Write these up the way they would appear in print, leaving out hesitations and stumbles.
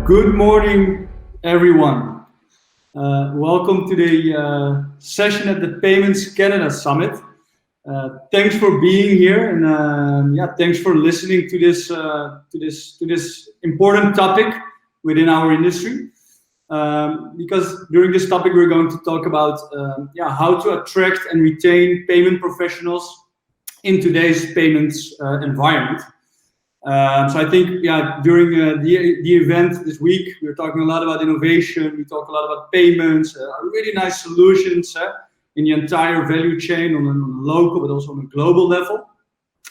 Good morning, everyone. Welcome to the session at the Payments Canada Summit. Thanks for being here, and thanks for listening to this important topic within our industry. Because during this topic, we're going to talk about how to attract and retain payment professionals in today's payments environment. So I think, during the event this week, we were talking a lot about innovation. We talk a lot about payments, really nice solutions in the entire value chain on a local, but also on a global level.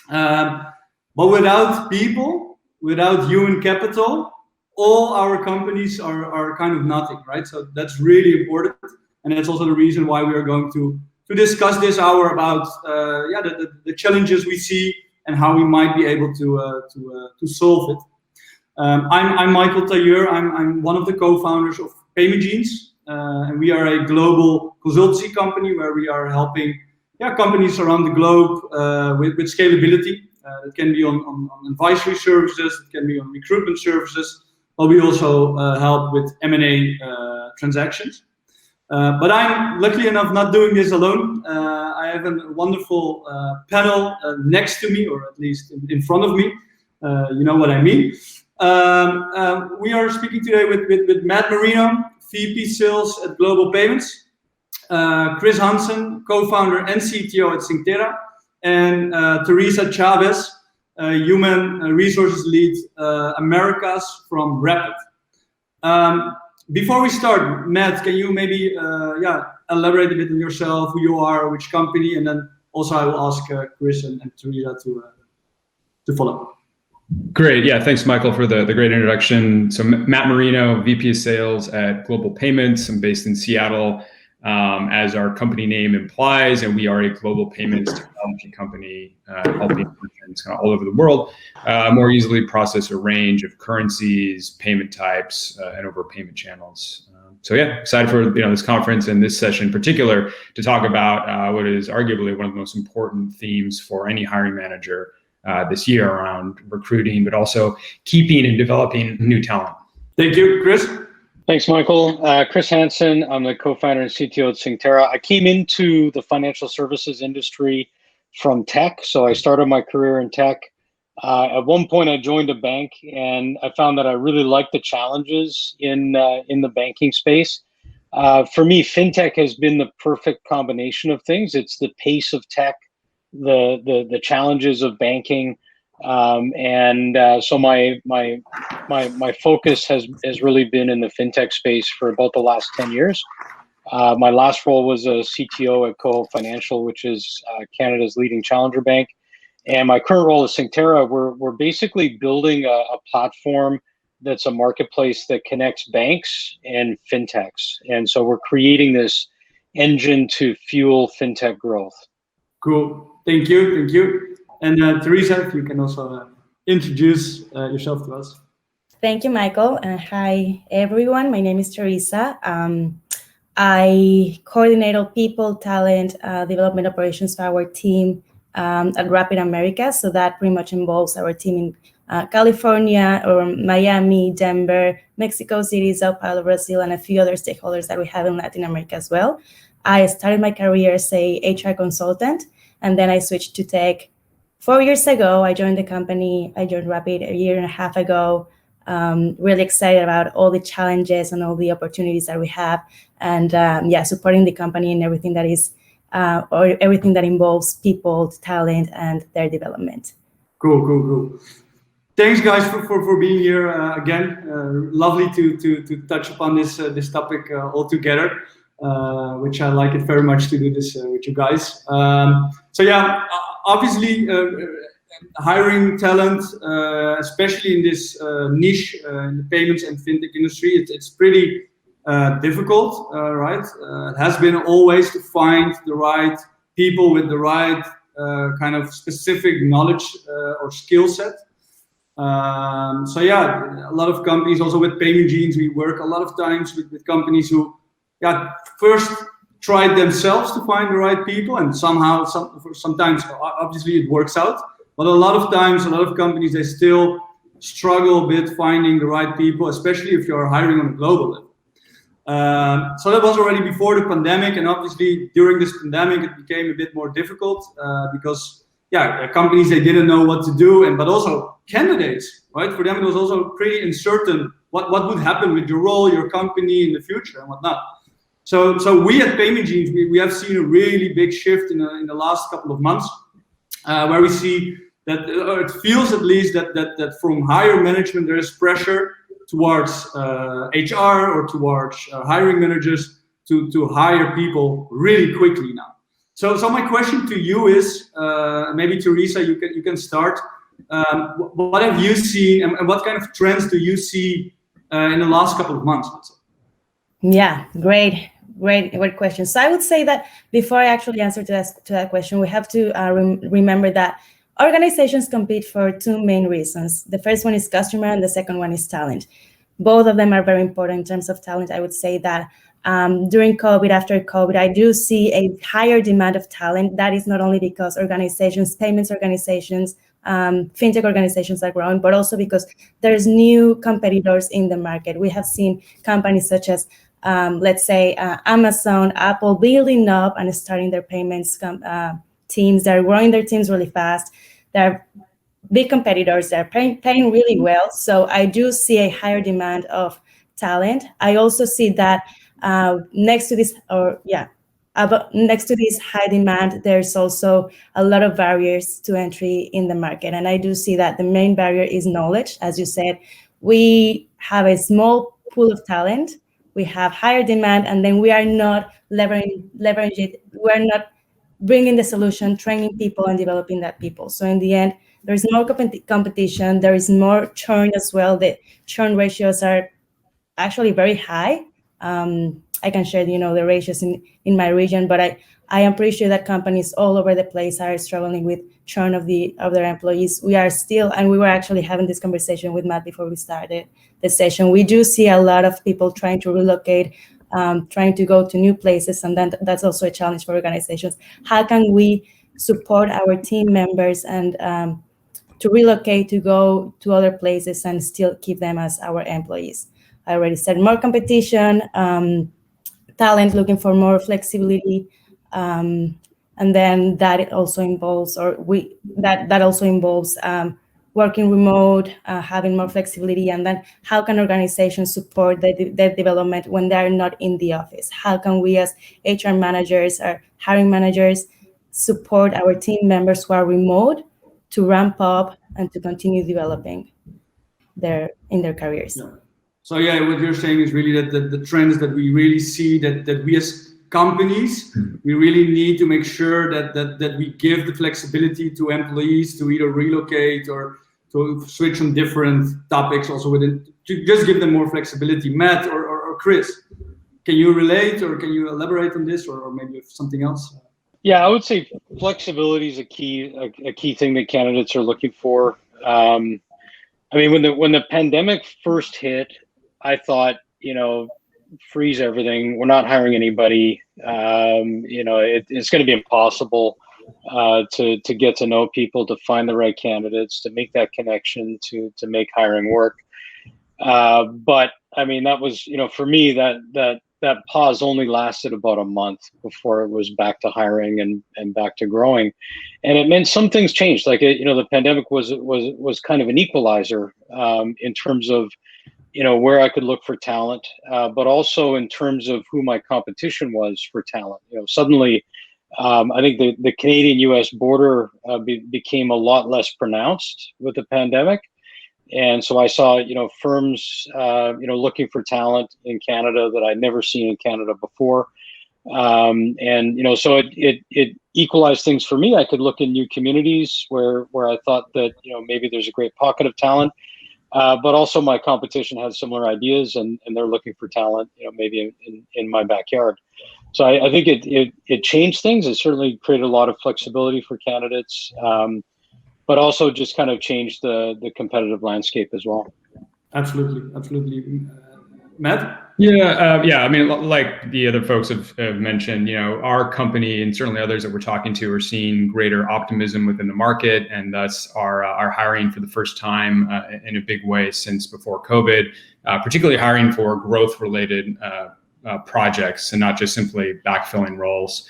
But without people, without human capital, all our companies are kind of nothing, right? So that's really important, and that's also the reason why we are going to discuss this hour about the challenges we see and how we might be able to solve it. I'm Michael Tailleur. I'm one of the co-founders of PaymentGenes, and we are a global consultancy company where we are helping companies around the globe with scalability. It can be on advisory services, it can be on recruitment services, but we also help with M&A transactions. But I'm lucky enough not doing this alone. I have a wonderful panel next to me, or at least in front of me. You know what I mean. We are speaking today with Matt Marino, VP Sales at Global Payments, Kris Hansen, co-founder and CTO at Synctera, and Teresa Chavez, Human Resources Lead Americas from Rapyd. Before we start, Matt, can you maybe elaborate a bit on yourself, who you are, which company, and then also I will ask Kris and Teresa to follow. Great, thanks Michael for the great introduction. So Matt Marino, VP of Sales at Global Payments. I'm based in Seattle, as our company name implies, and we are a global payments technology company helping merchants kind of all over the world more easily process a range of currencies, payment types, and over payment channels. Excited for this conference and this session in particular to talk about what is arguably one of the most important themes for any hiring manager this year around recruiting, but also keeping and developing new talent. Thank you, Kris. Thanks, Michael. Kris Hansen, I'm the co-founder and CTO at Synctera. I came into the financial services industry from tech, so I started my career in tech. At one point, I joined a bank, and I found that I really liked the challenges in the banking space. For me, fintech has been the perfect combination of things. It's the pace of tech, the challenges of banking, so my focus has really been in the fintech space for about the last 10 years. My last role was a CTO at Coho Financial, which is Canada's leading challenger bank. And my current role at Synctera, we're basically building a platform that's a marketplace that connects banks and fintechs. And so we're creating this engine to fuel fintech growth. Cool. Thank you. And Teresa, if you can also introduce yourself to us. Thank you, Michael. Hi, everyone. My name is Teresa. I coordinate all people, talent, development operations for our team at Rapyd America. So that pretty much involves our team in California, or Miami, Denver, Mexico City, Sao Paulo, Brazil, and a few other stakeholders that we have in Latin America as well. I started my career as a HR consultant, and then I switched to tech. 4 years ago, I joined the company. I joined Rapyd a year and a half ago. Really excited about all the challenges and all the opportunities that we have, and supporting the company and everything that is, or everything that involves people, talent, and their development. Cool. Thanks, guys, for being here again. Lovely to touch upon this topic all together, which I like it very much to do this with you guys. Obviously, hiring talent, especially in this niche in the payments and fintech industry, it's pretty difficult, right? It has been always to find the right people with the right kind of specific knowledge or skill set. A lot of companies, also with PaymentGenes, we work a lot of times with companies who first tried themselves to find the right people, and sometimes obviously it works out, but a lot of times, a lot of companies, they still struggle a bit finding the right people, especially if you're hiring on a global level. So that was already before the pandemic, and obviously during this pandemic it became a bit more difficult because companies, they didn't know what to do, but also candidates, right? For them it was also pretty uncertain what would happen with your role, your company in the future and whatnot. So we at PaymentGenes, we have seen a really big shift in the last couple of months, where we see that it feels at least that from higher management there is pressure towards HR or towards hiring managers to hire people really quickly now. So my question to you is, maybe Teresa, you can start. What have you seen, and what kind of trends do you see in the last couple of months? Yeah, great question. So I would say that before I actually answer to that question, we have to remember that organizations compete for two main reasons. The first one is customer, and the second one is talent. Both of them are very important in terms of talent. I would say that during COVID, after COVID, I do see a higher demand of talent. That is not only because organizations, payments organizations, fintech organizations are growing, but also because there's new competitors in the market. We have seen companies such as, let's say, Amazon, Apple building up and starting their payments teams. They're growing their teams really fast. They're big competitors. They're paying really well. So I do see a higher demand of talent. I also see that next to this high demand, there's also a lot of barriers to entry in the market. And I do see that the main barrier is knowledge. As you said, we have a small pool of talent. We have higher demand, and then we are not leveraging it. We're not bringing the solution, training people, and developing that people. So in the end, there's more competition. There is more churn as well. The churn ratios are actually very high. I can share, the ratios in my region, but I am pretty sure that companies all over the place are struggling with churn of their employees. We are still, and we were actually having this conversation with Matt before we started the session. We do see a lot of people trying to relocate, trying to go to new places, and then that's also a challenge for organizations. How can we support our team members and to relocate, to go to other places and still keep them as our employees? I already said more competition, talent looking for more flexibility, and then that also involves, working remote, having more flexibility, and then how can organizations support their development when they're not in the office? How can we as HR managers or hiring managers support our team members who are remote to ramp up and to continue developing in their careers? Yeah. So what you're saying is really that the trends that we really see, that we as companies, we really need to make sure that we give the flexibility to employees to either relocate or to switch on different topics also within, to just give them more flexibility. Matt or Kris, can you relate or can you elaborate on this, or maybe something else? Yeah, I would say flexibility is a key thing that candidates are looking for. I mean, when the pandemic first hit, I thought, freeze everything. We're not hiring anybody. It's going to be impossible to get to know people, to find the right candidates, to make that connection, to make hiring work. But I mean, that was, for me, that pause only lasted about a month before it was back to hiring and back to growing. And it meant some things changed. Like, the pandemic was kind of an equalizer in terms of, where I could look for talent, but also in terms of who my competition was for talent. Suddenly, I think the Canadian-US border became a lot less pronounced with the pandemic. And so I saw, firms, looking for talent in Canada that I'd never seen in Canada before. So it equalized things for me. I could look in new communities where I thought that, maybe there's a great pocket of talent. But also my competition has similar ideas and they're looking for talent, maybe in my backyard. So I think it changed things. It certainly created a lot of flexibility for candidates, but also just kind of changed the competitive landscape as well. Absolutely. Matt? Yeah. I mean, like the other folks have mentioned, our company and certainly others that we're talking to are seeing greater optimism within the market, and thus are hiring for the first time in a big way since before COVID, particularly hiring for growth-related projects and not just simply backfilling roles.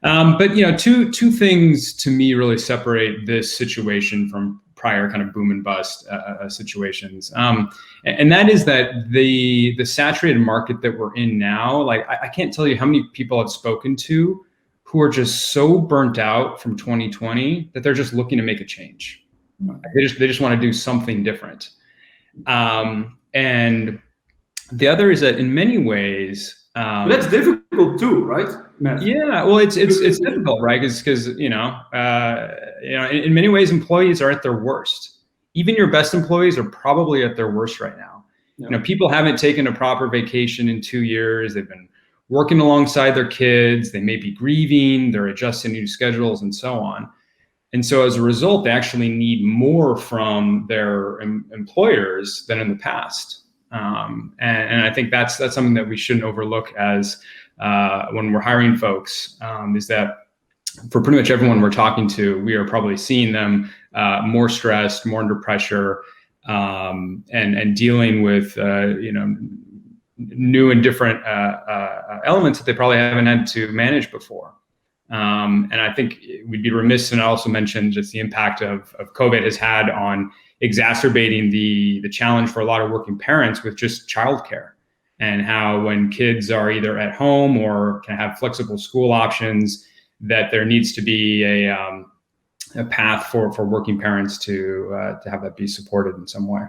But two things to me really separate this situation from prior kind of boom and bust situations. And that is that the saturated market that we're in now, like I can't tell you how many people I've spoken to who are just so burnt out from 2020 that they're just looking to make a change. They just want to do something different. And the other is that in many ways, that's difficult too, right, Matt? Yeah, well, it's difficult, right? Because in many ways, employees are at their worst. Even your best employees are probably at their worst right now. Yeah. People haven't taken a proper vacation in 2 years. They've been working alongside their kids. They may be grieving. They're adjusting new schedules and so on. And so as a result, they actually need more from their employers than in the past. And I think that's something that we shouldn't overlook as when we're hiring folks, is that for pretty much everyone we're talking to, we are probably seeing them more stressed, more under pressure, and dealing with new and different elements that they probably haven't had to manage before. And I think we'd be remiss and also mention just the impact of COVID has had on exacerbating the challenge for a lot of working parents with just childcare, and how when kids are either at home or can have flexible school options, that there needs to be a path for working parents to have that be supported in some way.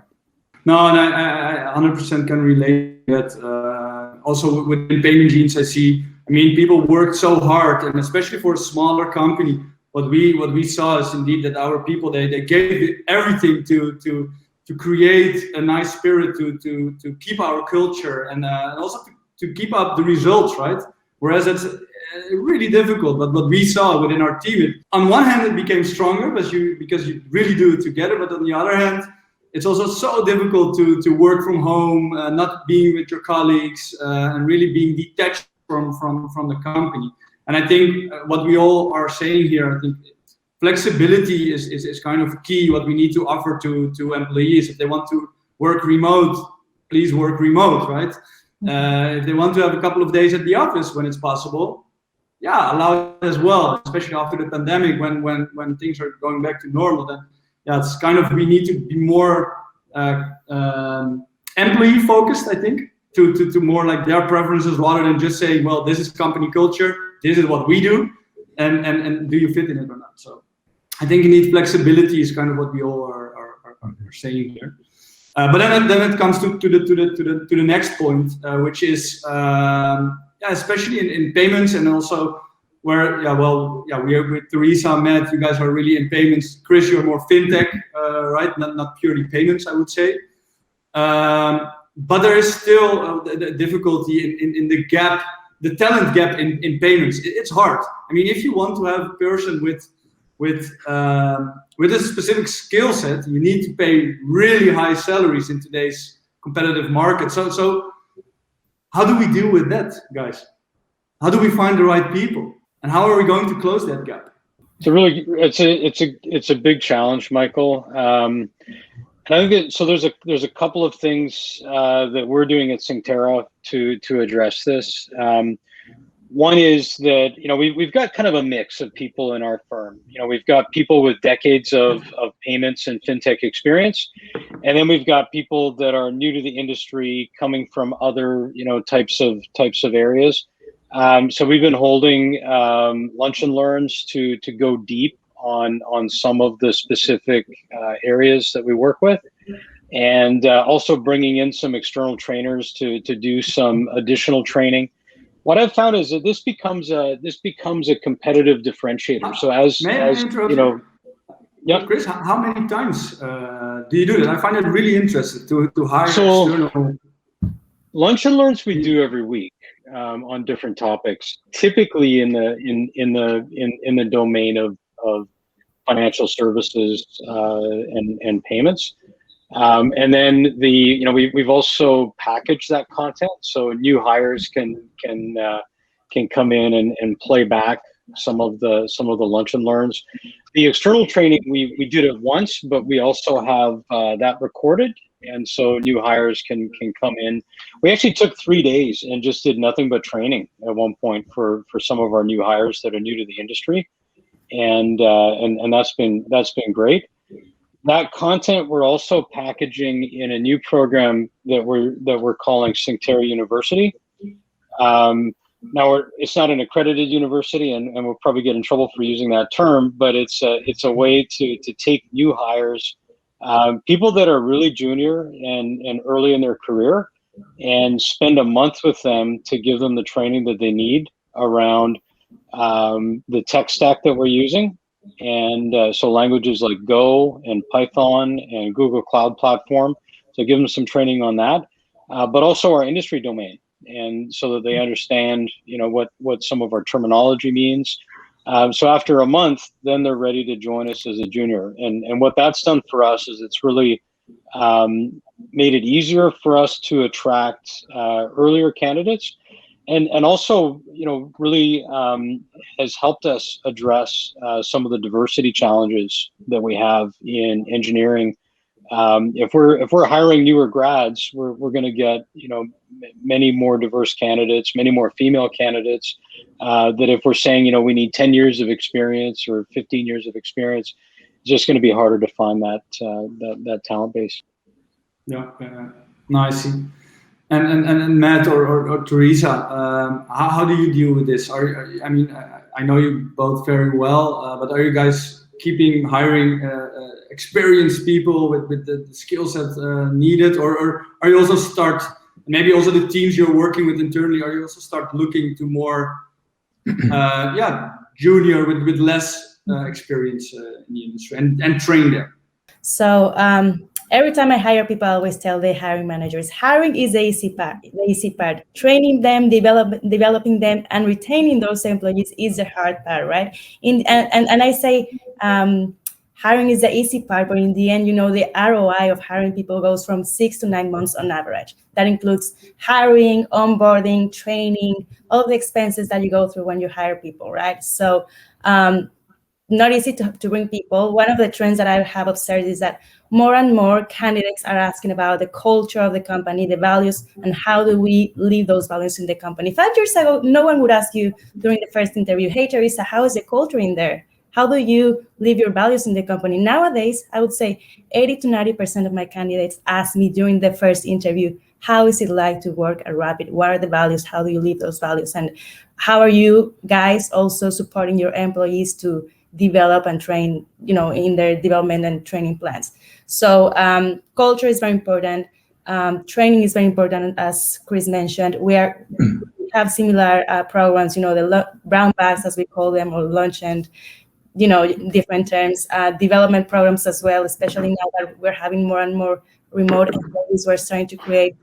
No, and I 100% can relate to that. Also within PaymentGenes, I see, people work so hard, and especially for a smaller company, what we saw is indeed that our people, they gave everything to create a nice spirit, to keep our culture, and also to keep up the results, right? Whereas it's really difficult. But what we saw within our team, on one hand, it became stronger because you really do it together. But on the other hand, it's also so difficult to work from home, not being with your colleagues, and really being detached from the company. And I think what we all are saying here, I think flexibility is kind of key, what we need to offer to employees. If they want to work remote, please work remote, right? If they want to have a couple of days at the office when it's possible, yeah, allow it as well, especially after the pandemic, when things are going back to normal. Then yeah, it's kind of, we need to be more employee focused, I think, to more like their preferences, rather than just saying, well, this is company culture, this is what we do, and do you fit in it or not? So I think you need flexibility is kind of what we all are saying here. But then it comes to the next point, which is especially in payments, and also where we are with Teresa, Matt, you guys are really in payments. Kris, you're more fintech, right? Not purely payments, I would say. But there is still the difficulty in the gap, the talent gap in payments. It's hard. If you want to have a person with a specific skill set, you need to pay really high salaries in today's competitive market. So how do we deal with that, guys? How do we find the right people, and how are we going to close that gap? It's a big challenge, Michael. And I think there's a couple of things that we're doing at Synctera to address this. One is that we've got kind of a mix of people in our firm. We've got people with decades of payments and fintech experience, and then we've got people that are new to the industry, coming from other types of areas. So we've been holding lunch and learns to go deep on some of the specific areas that we work with, and also bringing in some external trainers to do some additional training. What I've found is that this becomes a competitive differentiator. So as Kris, how many times do you do that? I find it really interesting to hire external. Lunch and learns we do every week on different topics, typically in the domain of financial services and payments. And then we've also packaged that content so new hires can come in and play back some of the lunch and learns. The external training we did it once, but we also have that recorded, and so new hires can come in. We actually took 3 days and just did nothing but training at one point for some of our new hires that are new to the industry, and that's been great. That content we're also packaging in a new program that we're calling Centauri University. Now it's not an accredited university, and we'll probably get in trouble for using that term, but it's a way to take new hires, people that are really junior and early in their career, and spend a month with them to give them the training that they need around the tech stack that we're using. And so languages like Go and Python and Google Cloud Platform, so give them some training on that, but also our industry domain, and so that they understand, what some of our terminology means. So after a month, then they're ready to join us as a junior. And what that's done for us is it's really made it easier for us to attract earlier candidates. And also, really has helped us address some of the diversity challenges that we have in engineering. If we're hiring newer grads, we're going to get many more diverse candidates, many more female candidates. That if we're saying we need 10 years of experience or 15 years of experience, it's just going to be harder to find that talent base. Yeah, no, I see. And Matt or Teresa, how do you deal with this? I know you both very well, but are you guys hiring experienced people with the skill set needed, or are you also maybe also the teams you're working with internally, are you also start looking to more junior with less experience in the industry and train them? So every time I hire people, I always tell the hiring managers, hiring is the easy part. Training them, developing them, and retaining those employees is the hard part, right? And I say hiring is the easy part, but in the end, the ROI of hiring people goes from 6 to 9 months on average. That includes hiring, onboarding, training, all of the expenses that you go through when you hire people, right? So not easy to bring people. One of the trends that I have observed is that more and more candidates are asking about the culture of the company, the values, and how do we live those values in the company. 5 years ago, no one would ask you during the first interview, hey, Teresa, how is the culture in there? How do you live your values in the company? Nowadays, I would say 80 to 90% of my candidates ask me during the first interview, how is it like to work at Rapyd? What are the values? How do you live those values? And how are you guys also supporting your employees to develop and train, in their development and training plans? So culture is very important. Training is very important, as Kris mentioned. We have similar programs, the brown bags, as we call them, or lunch and, different terms, development programs as well, especially now that we're having more and more remote employees. We're starting to create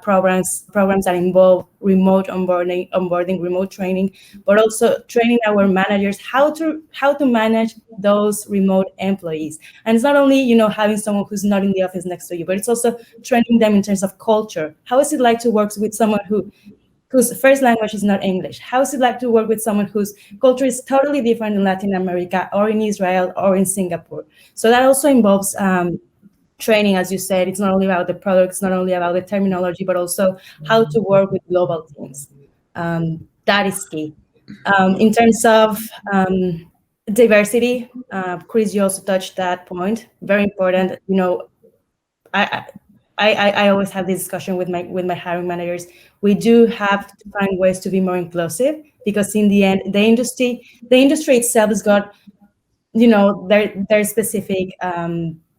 programs that involve remote onboarding, remote training, but also training our managers how to manage those remote employees. And it's not only having someone who's not in the office next to you, but it's also training them in terms of culture. How is it like to work with someone whose first language is not English? How is it like to work with someone whose culture is totally different in Latin America or in Israel or in Singapore? So that also involves training, as you said. It's not only about the products, not only about the terminology, but also how to work with global teams. That is key. In terms of diversity, Kris, you also touched that point. Very important. I always have this discussion with my hiring managers. We do have to find ways to be more inclusive, because in the end, the industry itself has got, their specific.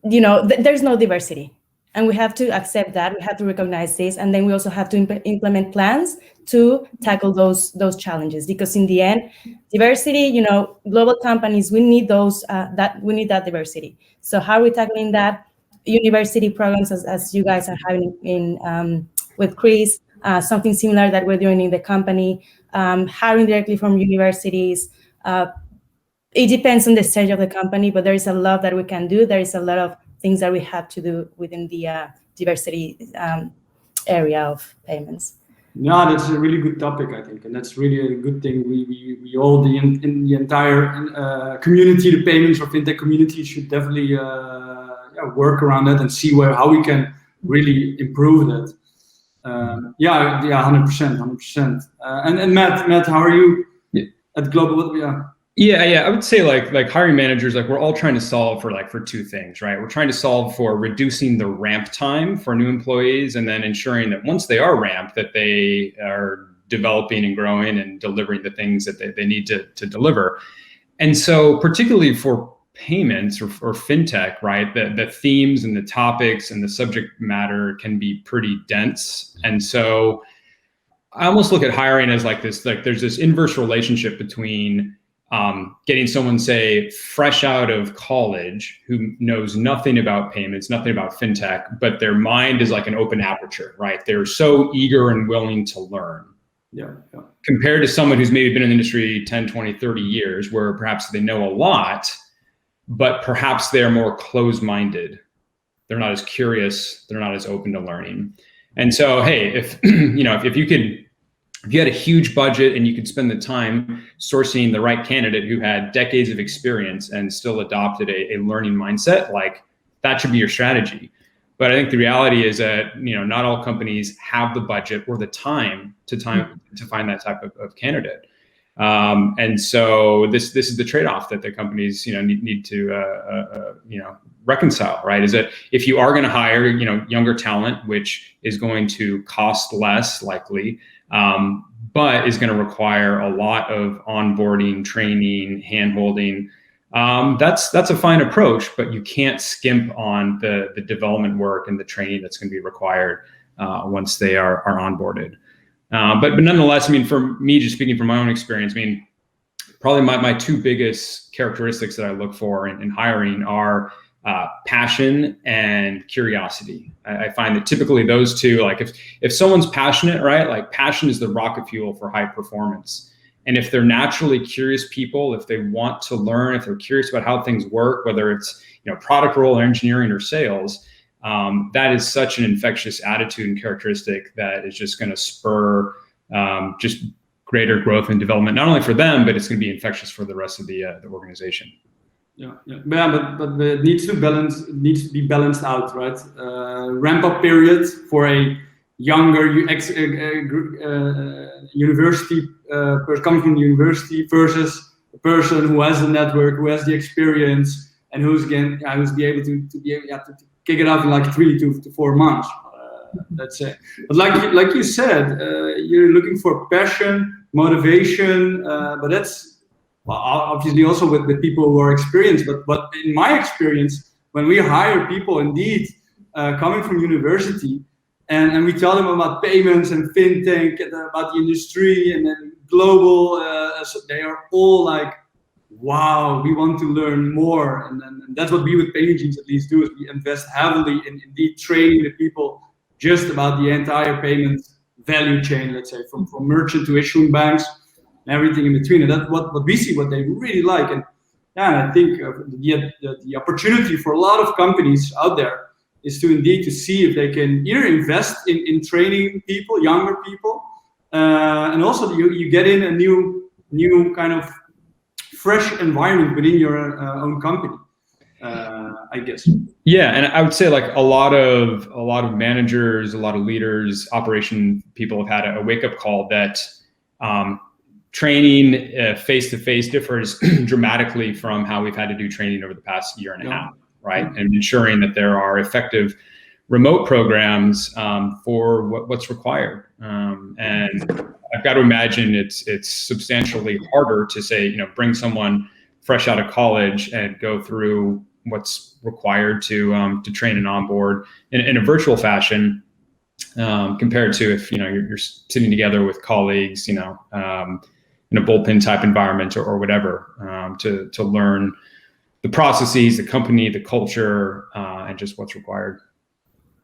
There's no diversity, and we have to accept that. We have to recognize this, and then we also have to implement plans to tackle those challenges. Because in the end, diversity, global companies, we need that diversity. So how are we tackling that? University programs, as you guys are having with Kris, something similar that we're doing in the company, hiring directly from universities. It depends on the stage of the company, but there is a lot that we can do. There is a lot of things that we have to do within the diversity area of payments. Yeah, that's a really good topic, I think, and that's really a good thing. We all in the entire community, the payments or fintech community, should definitely work around that and see how we can really improve that. 100%. And Matt, how are you at Global? Yeah. I would say like hiring managers, like we're all trying to solve for two things, right? We're trying to solve for reducing the ramp time for new employees, and then ensuring that once they are ramped, that they are developing and growing and delivering the things that they need to deliver. And so particularly for payments or fintech, right, the themes and the topics and the subject matter can be pretty dense. And so I almost look at hiring as there's this inverse relationship between getting someone, say, fresh out of college who knows nothing about payments, nothing about fintech, but their mind is like an open aperture, right? They're so eager and willing to learn. Yeah. Compared to someone who's maybe been in the industry 10, 20, 30 years, where perhaps they know a lot, but perhaps they're more closed-minded. They're not as curious. They're not as open to learning. And so, hey, if you had a huge budget and you could spend the time sourcing the right candidate who had decades of experience and still adopted a learning mindset, like that should be your strategy. But I think the reality is that, not all companies have the budget or the time to find that type of candidate. And so this is the trade-off that the companies, need to, reconcile, right? Is that if you are going to hire, younger talent, which is going to cost less likely, but is going to require a lot of onboarding, training, hand-holding. That's a fine approach, but you can't skimp on the development work and the training that's going to be required once they are onboarded. But nonetheless, for me, just speaking from my own experience, probably my two biggest characteristics that I look for in hiring are passion and curiosity. I find that typically those two, like if someone's passionate, right, like passion is the rocket fuel for high performance. And if they're naturally curious people, if they want to learn, if they're curious about how things work, whether it's product role or engineering or sales, that is such an infectious attitude and characteristic that is just going to spur just greater growth and development, not only for them, but it's going to be infectious for the rest of the organization. Yeah, but it needs to be balanced out, right? Ramp up period for a younger university person coming from the university versus a person who has the network, who has the experience, and who's be able to kick it off in like 3 to 4 months. Let's say, but like you said, you're looking for passion, motivation, but that's. Well, obviously also with the people who are experienced, but in my experience, when we hire people indeed coming from university and we tell them about payments and fintech, and about the industry and then global, so they are all like, wow, we want to learn more. And that's what we with PaymentGenes at least do, is we invest heavily in indeed training the people just about the entire payment value chain, let's say, from merchant to issuing banks, everything in between. And that's what we see, what they really like. And I think the opportunity for a lot of companies out there is to see if they can either invest in training people, younger people, and also you get in a new kind of fresh environment within your own company, I guess. Yeah, and I would say like a lot of managers, a lot of leaders, operation people have had a wake-up call that training face-to-face differs dramatically from how we've had to do training over the past year and a half, right? And ensuring that there are effective remote programs for what's required. And I've got to imagine it's substantially harder to say, bring someone fresh out of college and go through what's required to train and onboard in a virtual fashion, compared to if you're sitting together with colleagues, in a bullpen type environment or whatever, to learn the processes, the company, the culture, and just what's required.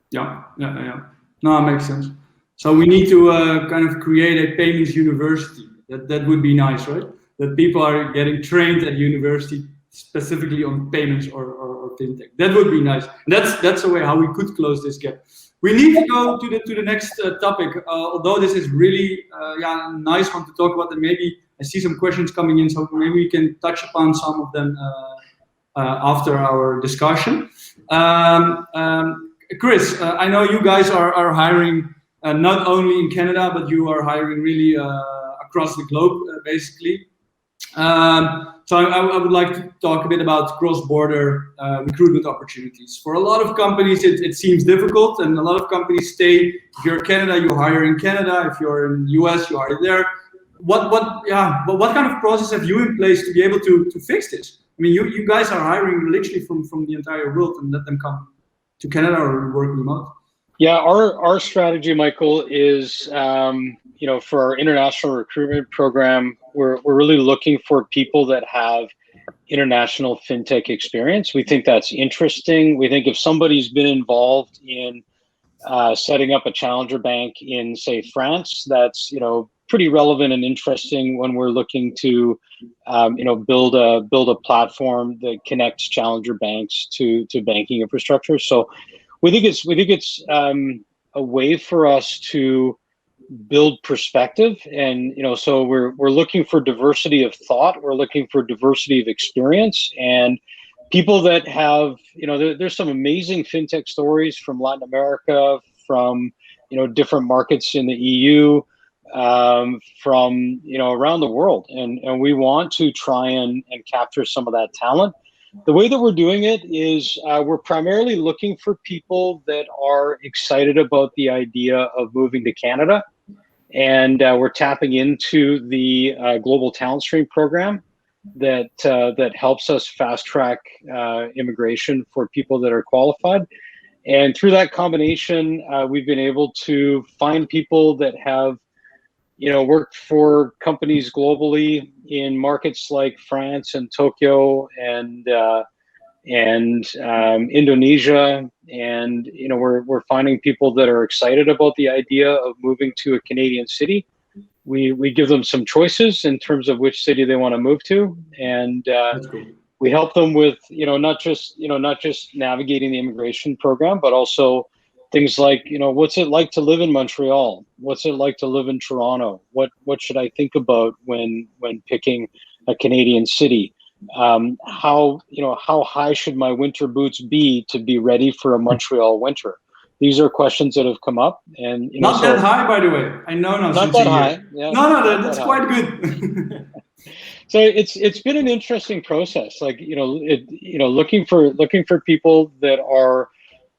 Yeah. No, it makes sense. So we need to kind of create a payments university. That would be nice, right? That people are getting trained at university specifically on payments or fintech. That would be nice. And that's a way how we could close this gap. We need to go to the next topic. Although this is really nice one to talk about, and maybe I see some questions coming in, so maybe we can touch upon some of them after our discussion. Kris, I know you guys are hiring not only in Canada, but you are hiring really across the globe, basically. So I would like to talk a bit about cross-border recruitment opportunities. For a lot of companies, it seems difficult, and a lot of companies stay. If you're in Canada, you hire in Canada. If you're in the US, you hire there. But what kind of process have you in place to be able to fix this? I mean, you guys are hiring literally from the entire world and let them come to Canada or work remote. Yeah, our strategy, Michael, is for our international recruitment program, we're really looking for people that have international fintech experience. We think that's interesting. We think if somebody's been involved in setting up a challenger bank in, say, France, that's pretty relevant and interesting when we're looking to build a platform that connects challenger banks to banking infrastructure. So we think it's a way for us to build perspective, and so we're looking for diversity of thought, we're looking for diversity of experience, and people that have there's some amazing fintech stories from Latin America, from different markets in the EU, from around the world, and we want to try and capture some of that talent. The way that we're doing it is we're primarily looking for people that are excited about the idea of moving to Canada, and we're tapping into the Global Talent Stream program that helps us fast track immigration for people that are qualified. And through that combination, we've been able to find people that have worked for companies globally in markets like France and Tokyo and Indonesia, and we're finding people that are excited about the idea of moving to a Canadian city. We give them some choices in terms of which city they want to move to, and we help them with not just navigating the immigration program, but also things like what's it like to live in Montreal? What's it like to live in Toronto? What should I think about when picking a Canadian city? How high should my winter boots be to be ready for a Montreal winter? These are questions that have come up, and not that high, by the way. I know now. Not that high. Yeah, no, that's quite good. So it's been an interesting process. Like looking for people that are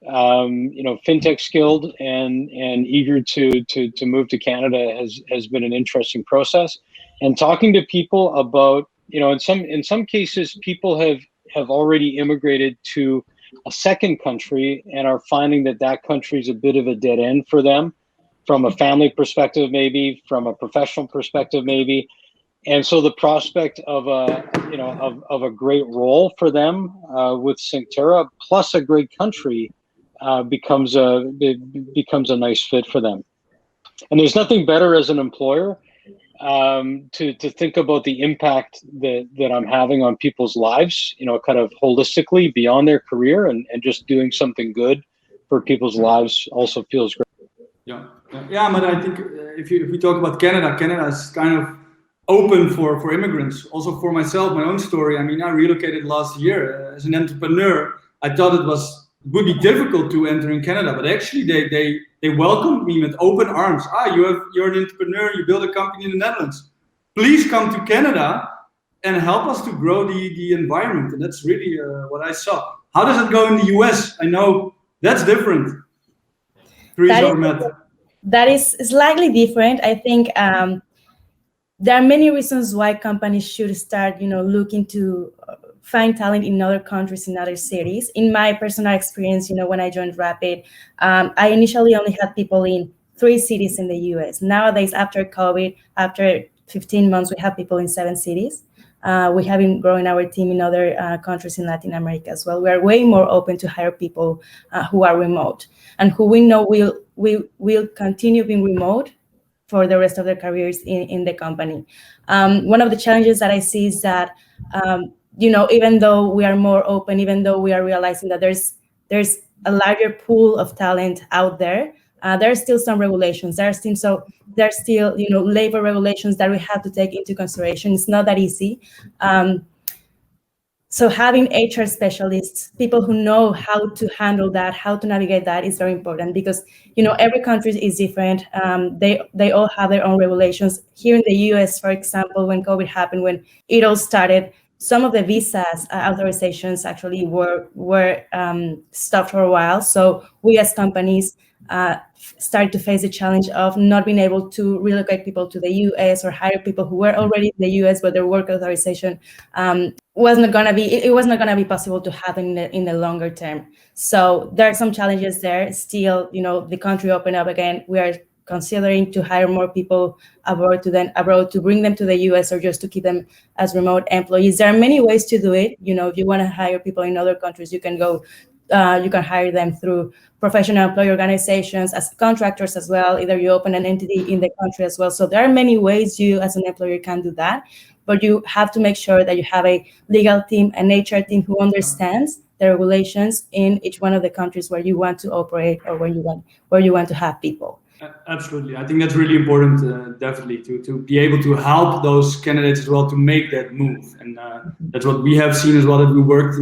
fintech skilled and eager to move to Canada has been an interesting process. And talking to people about in some cases people have already immigrated to a second country and are finding that country is a bit of a dead end for them, from a family perspective, maybe from a professional perspective, maybe. And so the prospect of a great role for them with Synctera plus a great country becomes a nice fit for them. And there's nothing better as an employer to think about the impact that I'm having on people's lives, kind of holistically beyond their career, and just doing something good for people's lives also feels great. Yeah, but I think if we talk about Canada is kind of open for immigrants. Also for myself, my own story. I mean, I relocated last year as an entrepreneur. I thought it would be difficult to enter in Canada, but actually they welcomed me with open arms. You're an entrepreneur, you build a company in the Netherlands. Please come to Canada and help us to grow the environment. And that's really what I saw. How does it go in the US? I know that's different. Teresa, that is slightly different. I think there are many reasons why companies should start, looking to find talent in other countries, in other cities. In my personal experience, when I joined Rapyd, I initially only had people in 3 cities in the US. Nowadays, after COVID, after 15 months, we have people in 7 cities. We have been growing our team in other countries in Latin America as well. We are way more open to hire people who are remote and who we know will continue being remote for the rest of their careers in the company. One of the challenges that I see is that even though we are more open, even though we are realizing that there's a larger pool of talent out there, there are still some regulations. There's still labor regulations that we have to take into consideration. It's not that easy. So having HR specialists, people who know how to handle that, how to navigate that, is very important, because every country is different. They all have their own regulations. Here in the US, for example, when COVID happened, when it all started, some of the visas authorizations actually were stopped for a while. So we as companies started to face the challenge of not being able to relocate people to the US or hire people who were already in the US, but their work authorization was not gonna be possible to have in the longer term. So there are some challenges there. Still, the country opened up again. We are considering to hire more people abroad to bring them to the US, or just to keep them as remote employees. There are many ways to do it. If you want to hire people in other countries, you can hire them through professional employee organizations, as contractors as well. Either you open an entity in the country as well. So there are many ways you as an employer can do that, but you have to make sure that you have a legal team, an HR team who understands the regulations in each one of the countries where you want to operate, or where you want to have people. Absolutely. I think that's really important, definitely, to be able to help those candidates as well to make that move. And that's what we have seen as well, that we worked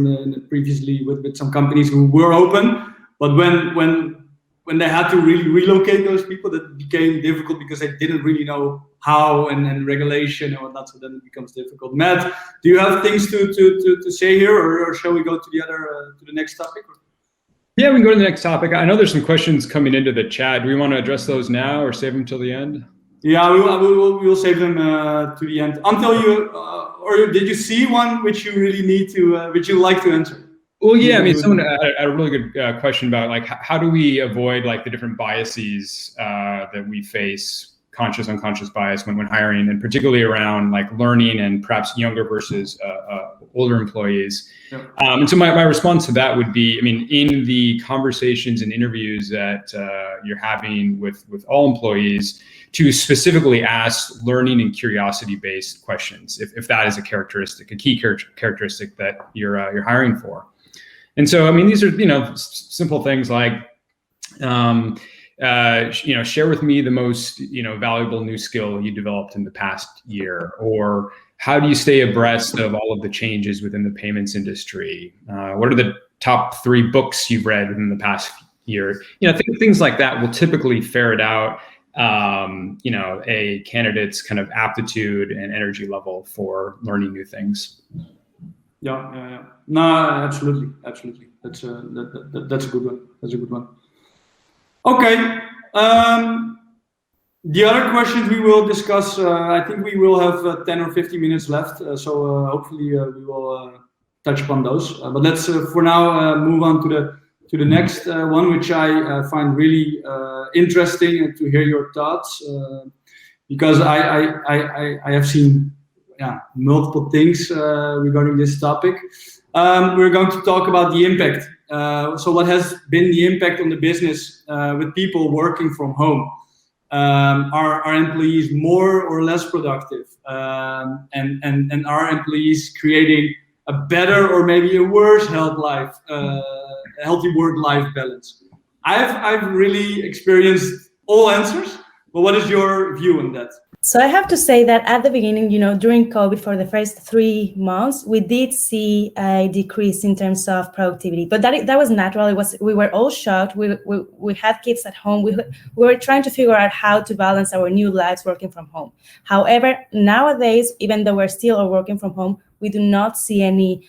previously with some companies who were open, but when they had to really relocate those people, that became difficult because they didn't really know how and regulation and whatnot. So then it becomes difficult. Matt, do you have things to say here, or shall we go to the next topic? Yeah, we can go to the next topic. I know there's some questions coming into the chat. Do we want to address those now or save them till the end? Yeah, we'll save them to the end. Until you, or did you see one which you really need to, which you like to answer? Well, yeah, I mean, someone had a really good question about, like, how do we avoid, like, the different biases that we face, conscious, unconscious bias when hiring, and particularly around, like, learning and perhaps younger versus older employees. Yeah. And so my response to that would be, I mean, in the conversations and interviews that you're having with all employees, to specifically ask learning and curiosity-based questions, if that is a key characteristic that you're hiring for. And so, I mean, these are, simple things like, share with me the most, valuable new skill you developed in the past year, or how do you stay abreast of all of the changes within the payments industry? What are the top 3 books you've read within the past year? Things like that will typically ferret out, a candidate's kind of aptitude and energy level for learning new things. Yeah. No, absolutely. That's a good one. Okay. The other questions we will discuss, I think we will have 10 or 15 minutes left, so hopefully we will touch upon those. But let's for now move on to the next one, which I find really interesting to hear your thoughts, because I have seen multiple things regarding this topic. We're going to talk about the impact. So what has been the impact on the business with people working from home? Are employees more or less productive? And are employees creating a better or maybe a worse healthy work-life balance? I've really experienced all answers, but what is your view on that? So I have to say that at the beginning, during COVID, for the first 3 months, we did see a decrease in terms of productivity, but that was natural. We were all shocked. We had kids at home. We were trying to figure out how to balance our new lives working from home. However, nowadays, even though we're still all working from home, we do not see any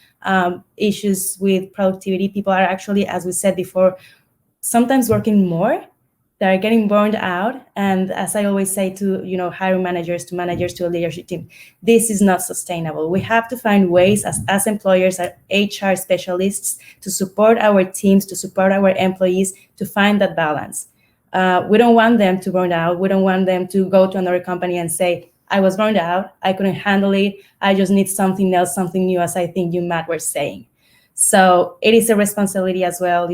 issues with productivity. People are actually, as we said before, sometimes working more. They're getting burned out. And as I always say to, hiring managers, to a leadership team, this is not sustainable. We have to find ways as employers, as HR specialists, to support our teams, to support our employees, to find that balance. We don't want them to burn out. We don't want them to go to another company and say, I was burned out, I couldn't handle it, I just need something else, something new, as I think you, Matt, were saying. So it is a responsibility as well,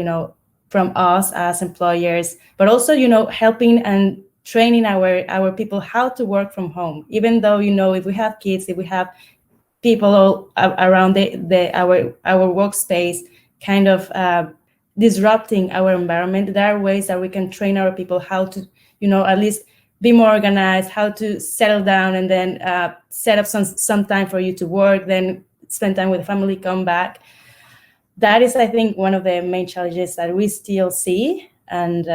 from us as employers, but also, helping and training our people how to work from home. Even though, if we have kids, if we have people all around our workspace, kind of disrupting our environment. There are ways that we can train our people how to, at least be more organized, how to settle down, and then set up some time for you to work, then spend time with the family, come back. That is, I think, one of the main challenges that we still see, and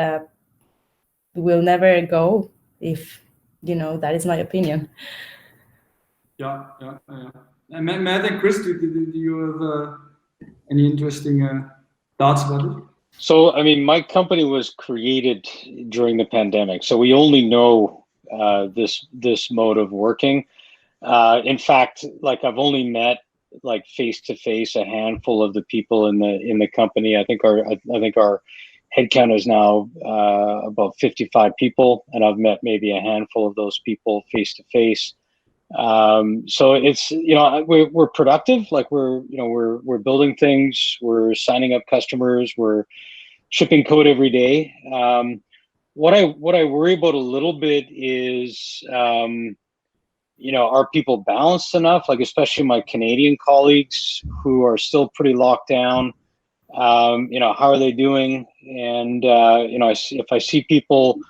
will never go if, that is my opinion. Yeah. And Matt and Kris, do you have any interesting thoughts about it? So, I mean, my company was created during the pandemic, so we only know this mode of working. In fact, like, I've only met like face to face a handful of the people in the company. I think our headcount is now about 55 people, and I've met maybe a handful of those people face to face. So it's, we're productive. Like, we're building things, we're signing up customers, we're shipping code every day. What I worry about a little bit is, are people balanced enough? Like, especially my Canadian colleagues who are still pretty locked down. How are they doing? And if I see people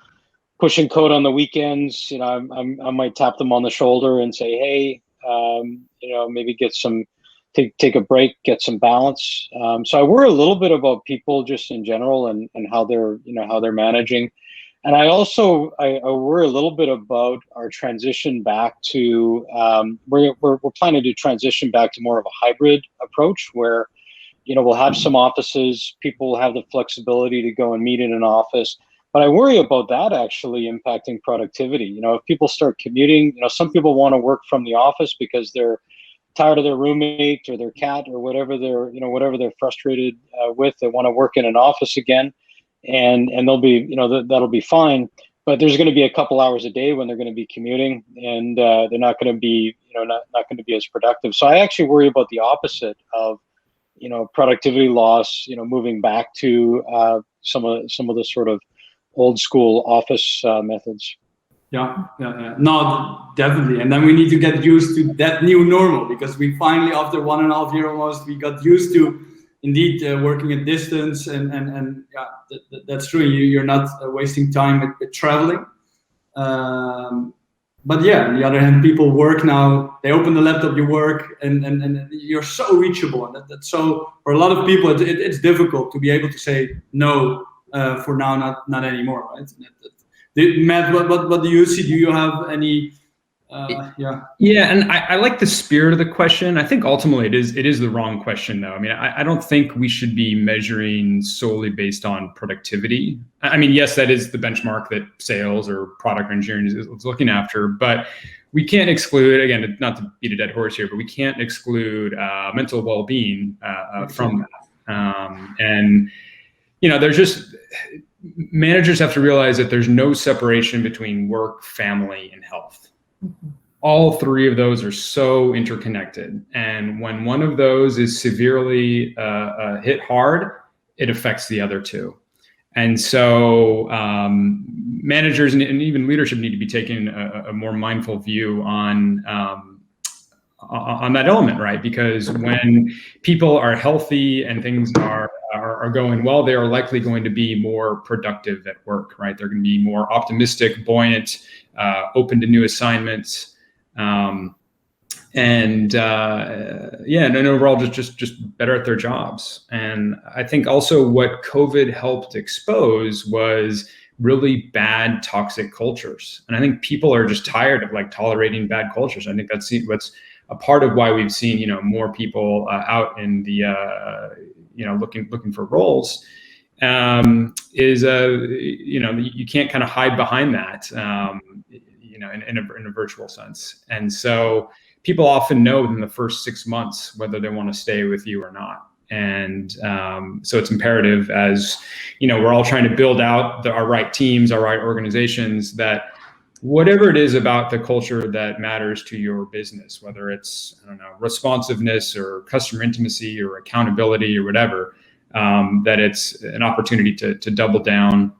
pushing code on the weekends, I might tap them on the shoulder and say, hey, maybe take a break, get some balance. So I worry a little bit about people just in general and how they're managing. And I worry a little bit about our transition back to, we're planning to transition back to more of a hybrid approach where, we'll have some offices, people will have the flexibility to go and meet in an office. But I worry about that actually impacting productivity. If people start commuting, some people want to work from the office because they're tired of their roommate or their cat or whatever they're frustrated with. They want to work in an office again, and they'll be, that'll be fine. But there's going to be a couple hours a day when they're going to be commuting, and they're not going to be, not going to be as productive. So I actually worry about the opposite of, productivity loss, moving back to some of the sort of old school office methods. Yeah. No, definitely. And then we need to get used to that new normal, because we finally, after 1.5 years almost, we got used to indeed working at distance, and yeah, that's true. You're not wasting time with traveling. But yeah, on the other hand, people work now. They open the laptop, you work, and you're so reachable. And that's so, for a lot of people, it's difficult to be able to say no for now, not anymore, right? Matt, what do you see? Do you have any? Yeah, and I like the spirit of the question. I think ultimately it is the wrong question, though. I mean, I don't think we should be measuring solely based on productivity. I mean, yes, that is the benchmark that sales or product engineering is looking after, but we can't exclude, again, not to beat a dead horse here, but we can't exclude mental well-being from that. And there's just, managers have to realize that there's no separation between work, family, and health. Mm-hmm. All three of those are so interconnected. And when one of those is severely hit hard, it affects the other two. And so managers and even leadership need to be taking a more mindful view on that element, right? Because when people are healthy and things are going well, they are likely going to be more productive at work, right? They're going to be more optimistic, buoyant, open to new assignments, and overall just better at their jobs. And I think also what COVID helped expose was really bad toxic cultures. And I think people are just tired of like tolerating bad cultures. I think that's what's a part of why we've seen, more people out in the, looking for roles, is, you can't kind of hide behind that, in a virtual sense. And so people often know within the first 6 months whether they want to stay with you or not. And so it's imperative, as we're all trying to build out our right teams, our right organizations, that whatever it is about the culture that matters to your business, whether it's, responsiveness or customer intimacy or accountability or whatever, that it's an opportunity to double down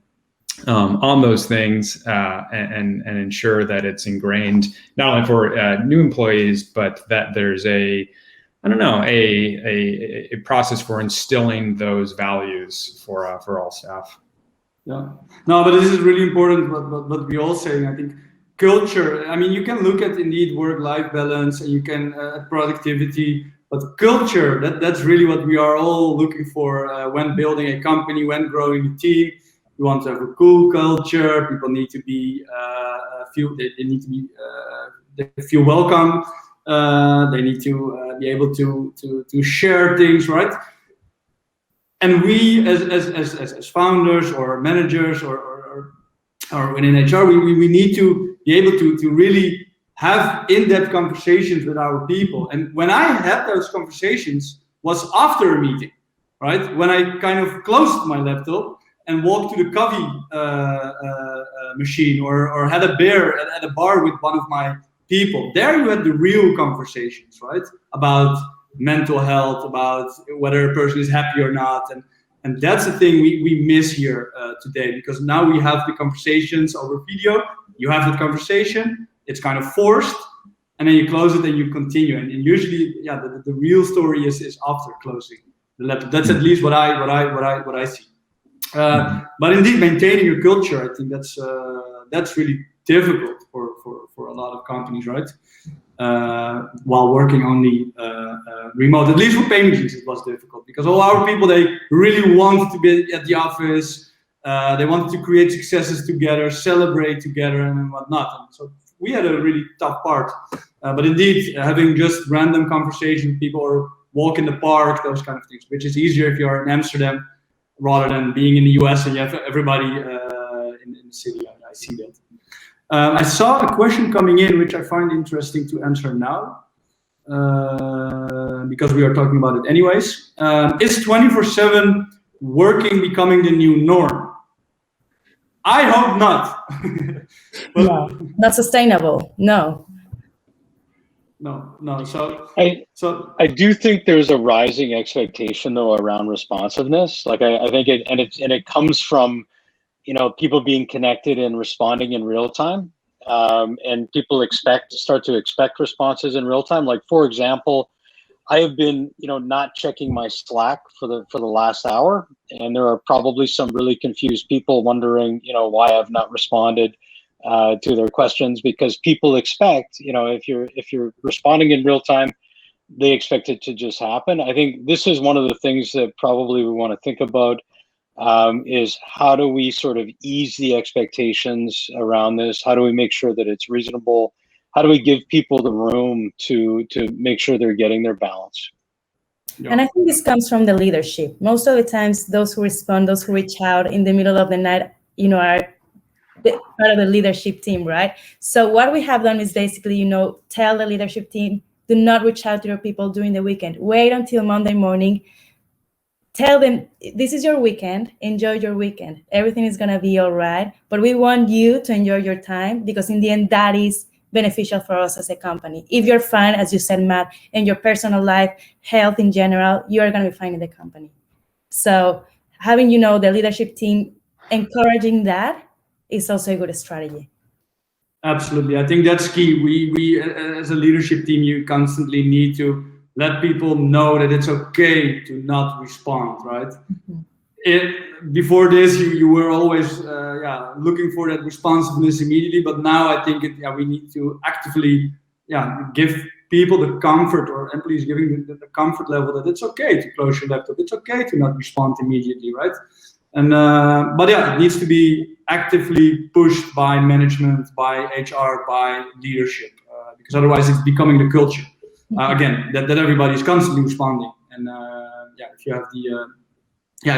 on those things and ensure that it's ingrained not only for new employees, but that there's a process for instilling those values for all staff. Yeah, no, but this is really important. What we all saying, I think, culture. I mean, you can look at indeed work-life balance, and you can productivity, but culture. That's really what we are all looking for when building a company, when growing a team. We want to have a cool culture. People need to be they feel welcome. They need to be able to share things, right? And we, as founders or managers or within HR, we need to be able to really have in-depth conversations with our people. And when I had those conversations was after a meeting, right? When I kind of closed my laptop and walked to the coffee machine or had a beer at a bar with one of my people. There you had the real conversations, right? About mental health, about whether a person is happy or not. And that's the thing we miss here today, because now we have the conversations over video. You have that conversation, it's kind of forced, and then you close it and you continue. And usually, yeah, the real story is after closing the laptop. That's at least what I see. But indeed, maintaining your culture, I think that's really difficult for a lot of companies, right? While working only remote. At least for PaymentGenes it was difficult, because all our people, they really wanted to be at the office. They wanted to create successes together, celebrate together, and whatnot. And so we had a really tough part. But indeed, having just random conversations with people or walk in the park, those kind of things, which is easier if you're in Amsterdam rather than being in the US and you have everybody in the city. I see that. I saw a question coming in, which I find interesting to answer now, because we are talking about it anyways. Is 24/7 working becoming the new norm? I hope not. No, not sustainable. No. No. So I do think there's a rising expectation though around responsiveness. Like I think it comes from, you know, people being connected and responding in real time, and people start to expect responses in real time. Like, for example, I have been, you know, not checking my Slack for the last hour, and there are probably some really confused people wondering, you know, why I've not responded to their questions, because people expect, you know, if you're responding in real time, they expect it to just happen. I think this is one of the things that probably we want to think about. Is how do we sort of ease the expectations around this? How do we make sure that it's reasonable? How do we give people the room to make sure they're getting their balance? yeah. And I think this comes from the leadership. Most of the times, those who respond, those who reach out in the middle of the night, you know, are part of the leadership team, right? So what we have done is basically, you know, tell the leadership team, do not reach out to your people during the weekend. Wait until Monday morning. Tell them, this is your weekend, enjoy your weekend. Everything is gonna be all right, but we want you to enjoy your time, because in the end, that is beneficial for us as a company. If you're fine, as you said, Matt, in your personal life, health in general, you're gonna be fine in the company. So having, you know, the leadership team encouraging that is also a good strategy. Absolutely, I think that's key. We as a leadership team, you constantly need to let people know that it's okay to not respond, right? Mm-hmm. Before this, you were always looking for that responsiveness immediately, but now I think we need to actively give people the comfort, or employees giving the comfort level that it's okay to close your laptop, it's okay to not respond immediately, right? And but yeah, it needs to be actively pushed by management, by HR, by leadership, because otherwise it's becoming the culture. Again, that everybody is constantly responding, and if you have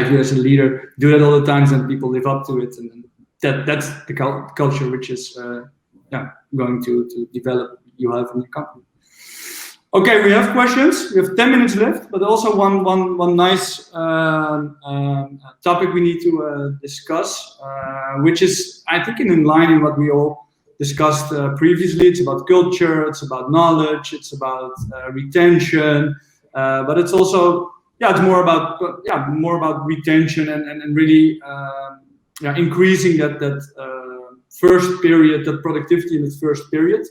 if you as a leader do that all the time, then people live up to it, and that's the culture which is going to develop. You have in the company. Okay, we have questions. We have 10 minutes left, but also one nice topic we need to discuss, which is, I think, in line in what we all discussed previously. It's about culture, it's about knowledge, it's about retention, but it's also it's more about retention and really increasing that first period, that productivity in its first period.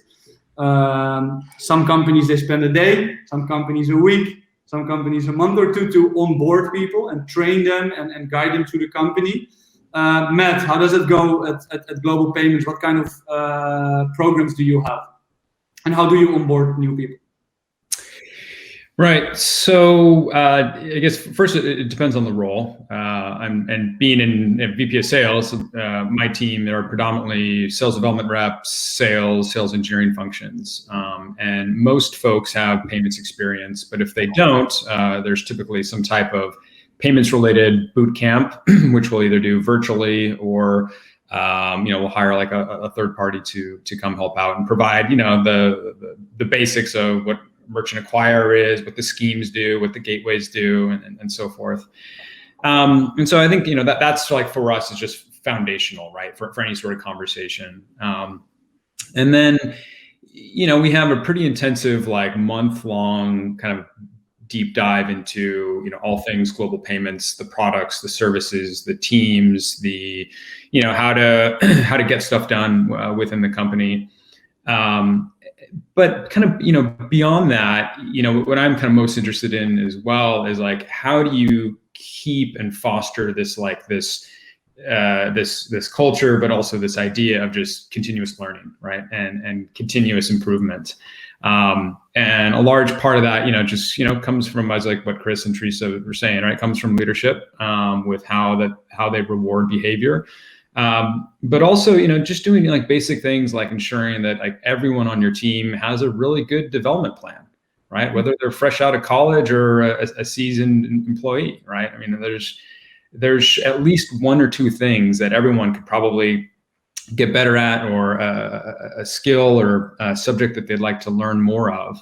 Some companies, they spend a day, some companies a week, some companies a month or two to onboard people and train them and guide them through the company. Matt, how does it go at Global Payments? What kind of programs do you have? And how do you onboard new people? Right. So I guess first it depends on the role. And being in VP of sales, my team are predominantly sales development reps, sales engineering functions. And most folks have payments experience, but if they don't, there's typically some type of payments related boot camp, which we'll either do virtually or we'll hire like a third party to come help out and provide, the basics of what merchant acquirer is, what the schemes do, what the gateways do, and so forth. And so I think, that's like for us is just foundational, right? For any sort of conversation. And then, we have a pretty intensive, like month-long kind of deep dive into, all things global payments, the products, the services, the teams, the, how to get stuff done within the company. But kind of, beyond that, what I'm kind of most interested in as well is like, how do you keep and foster this, like this culture, but also this idea of just continuous learning, right? And continuous improvement. And a large part of that, just, comes from, as like what Kris and Teresa were saying, right? It comes from leadership, with how they reward behavior. But also, just doing like basic things like ensuring that like everyone on your team has a really good development plan, right? Whether they're fresh out of college or a seasoned employee, right? I mean, there's at least one or two things that everyone could probably get better at, or a skill or a subject that they'd like to learn more of.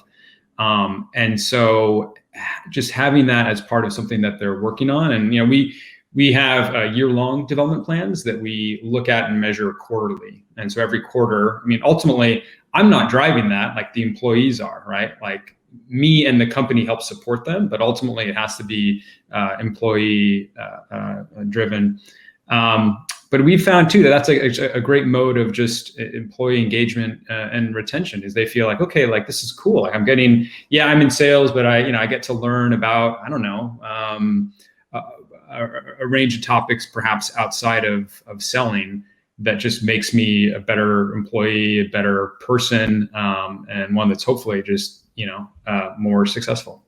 And so just having that as part of something that they're working on. And, we have year-long development plans that we look at and measure quarterly. And so every quarter, I mean, ultimately, I'm not driving that, like the employees are, right? Like me and the company help support them, but ultimately it has to be employee driven. But we found too that that's a great mode of just employee engagement and retention, is they feel like, okay, like this is cool. Like I'm in sales, but I get to learn about, I don't know, a range of topics perhaps outside of selling that just makes me a better employee, a better person, and one that's hopefully just, more successful.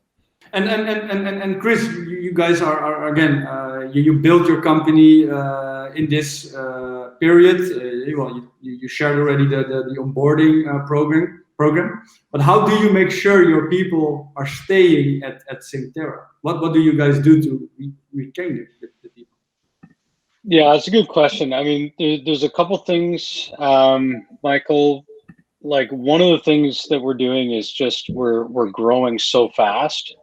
And Kris, you guys are again, you built your company in this period. You shared already the onboarding program, but how do you make sure your people are staying at Synctera? What do you guys do to retain the people? Yeah, that's a good question. I mean, there's a couple things, Michael. Like one of the things that we're doing is just we're growing so fast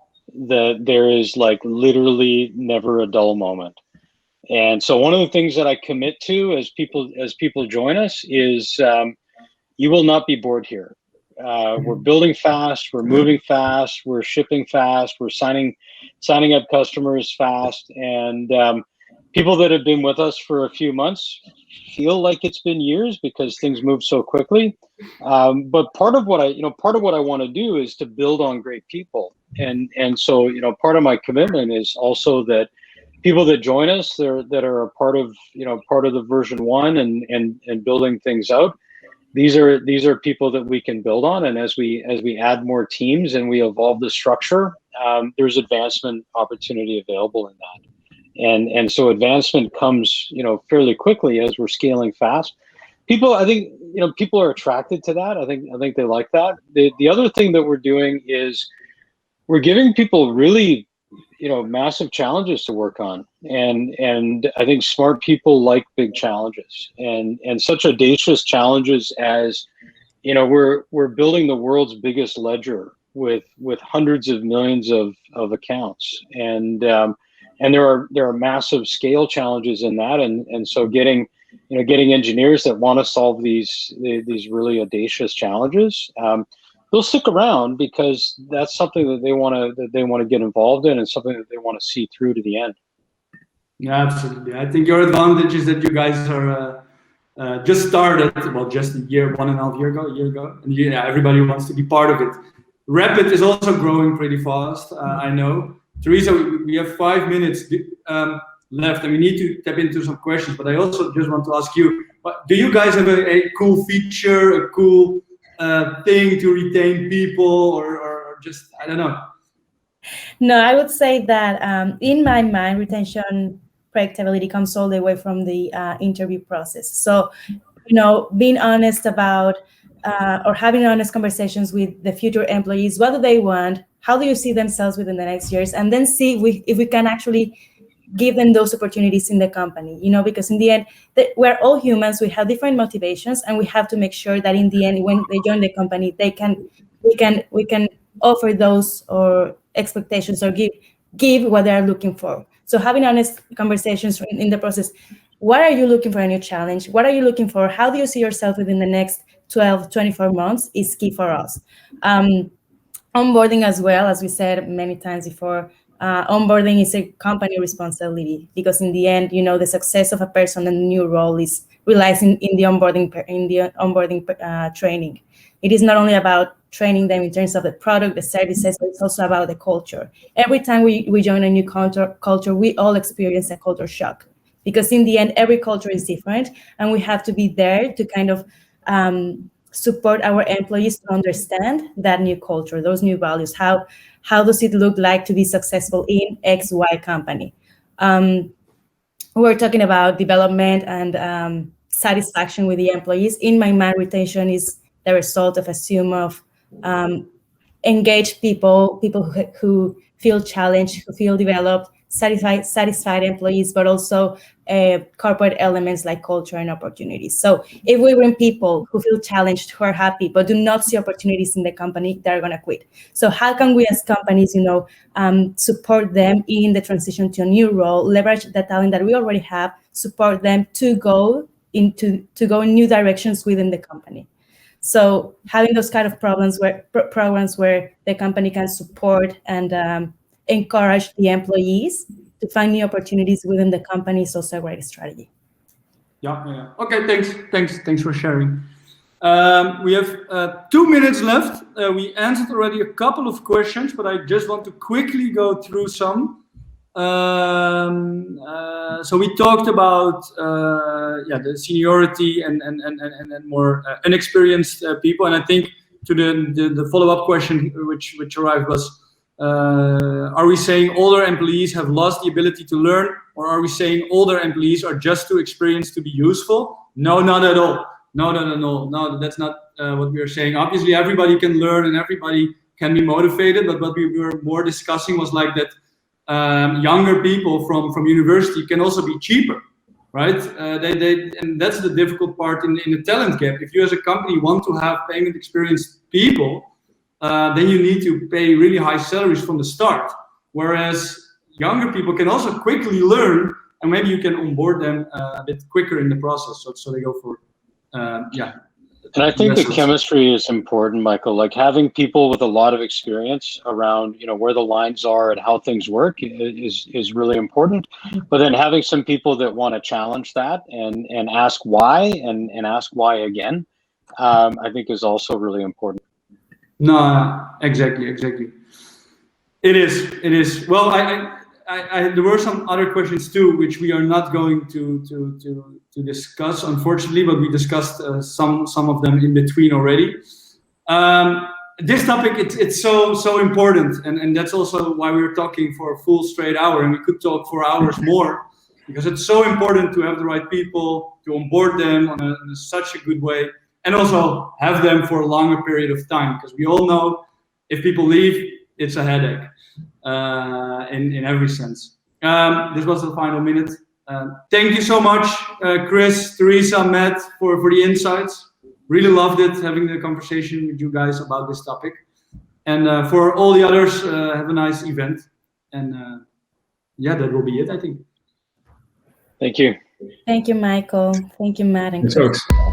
that there is like literally never a dull moment. And so one of the things that I commit to as people join us is you will not be bored here. We're building fast, we're moving fast, we're shipping fast, we're signing up customers fast, and people that have been with us for a few months feel like it's been years because things move so quickly. But part of what I want to do is to build on great people, and so part of my commitment is also that people that join us that are a part of the version 1 and building things out. These are people that we can build on, and as we add more teams and we evolve the structure, there's advancement opportunity available in that, and so advancement comes fairly quickly as we're scaling fast. People, I think people are attracted to that. I think they like that. The other thing that we're doing is we're giving people really massive challenges to work on, and I think smart people like big challenges, and such audacious challenges as we're building the world's biggest ledger with hundreds of millions of accounts, and there are massive scale challenges in that, and so getting engineers that want to solve these really audacious challenges, they'll stick around because that's something that they want to get involved in, and something that they want to see through to the end. Yeah, absolutely. I think your advantage is that you guys are just started, well, just a year, 1.5 year ago, and yeah, everybody wants to be part of it. Rapyd is also growing pretty fast, I know. Teresa, we have 5 minutes left, and we need to tap into some questions, but I also just want to ask you, do you guys have a cool feature, a cool thing to retain people, or just, I don't know? No, I would say that in my mind, retention predictability comes all the way from the interview process. So, being honest about or having honest conversations with the future employees. What do they want? How do you see themselves within the next years? And then see if we can actually give them those opportunities in the company, because in the end, we're all humans. We have different motivations, and we have to make sure that in the end, when they join the company, we can offer those or expectations or give what they are looking for. So having honest conversations in the process. What are you looking for a new challenge? What are you looking for? How do you see yourself within the next 12, 24 months is key for us. Onboarding as well, as we said many times before, onboarding is a company responsibility, because in the end, the success of a person in a new role relies in the onboarding training. It is not only about training them in terms of the product, the services, but it's also about the culture. Every time we join a new culture, we all experience a culture shock, because in the end, every culture is different, and we have to be there to kind of support our employees to understand that new culture, those new values. How does it look like to be successful in XY company? We're talking about development and satisfaction with the employees. In my mind, retention is the result of a sum of engaged people who feel challenged, who feel developed, satisfied employees, but also corporate elements like culture and opportunities. So if we bring people who feel challenged, who are happy, but do not see opportunities in the company, they're going to quit. So how can we as companies, support them in the transition to a new role, leverage the talent that we already have, support them to go in new directions within the company. So having those kind of programs where the company can support and encourage the employees to find new opportunities within the company is also a great strategy. Yeah. Okay, thanks for sharing. We have 2 minutes left. We answered already a couple of questions, but I just want to quickly go through some. So we talked about the seniority and more inexperienced people, and I think to the follow-up question which arrived was, are we saying older employees have lost the ability to learn, or are we saying older employees are just too experienced to be useful? No, not at all. No, that's not what we are saying. Obviously, everybody can learn and everybody can be motivated, but what we were more discussing was like that younger people from university can also be cheaper, right? And that's the difficult part in the talent gap. If you as a company want to have payment experienced people, then you need to pay really high salaries from the start. Whereas younger people can also quickly learn, and maybe you can onboard them a bit quicker in the process. So they go for, And I think the chemistry is important, Michael. Like having people with a lot of experience around, where the lines are and how things work is really important. But then having some people that want to challenge that and ask why and ask why again, I think is also really important. No, exactly. It is. Well, there were some other questions too, which we are not going to discuss, unfortunately, but we discussed some of them in between already. This topic, it's so important, and that's also why we were talking for a full straight hour, and we could talk for hours more, because it's so important to have the right people, to onboard them in such a good way, and also have them for a longer period of time, because we all know if people leave, it's a headache in every sense. This was the final minute. Thank you so much, Kris, Teresa, Matt, for the insights. Really loved it, having the conversation with you guys about this topic. And for all the others, have a nice event. And that will be it, I think. Thank you. Thank you, Michael. Thank you, Matt and Kris. Thanks, folks.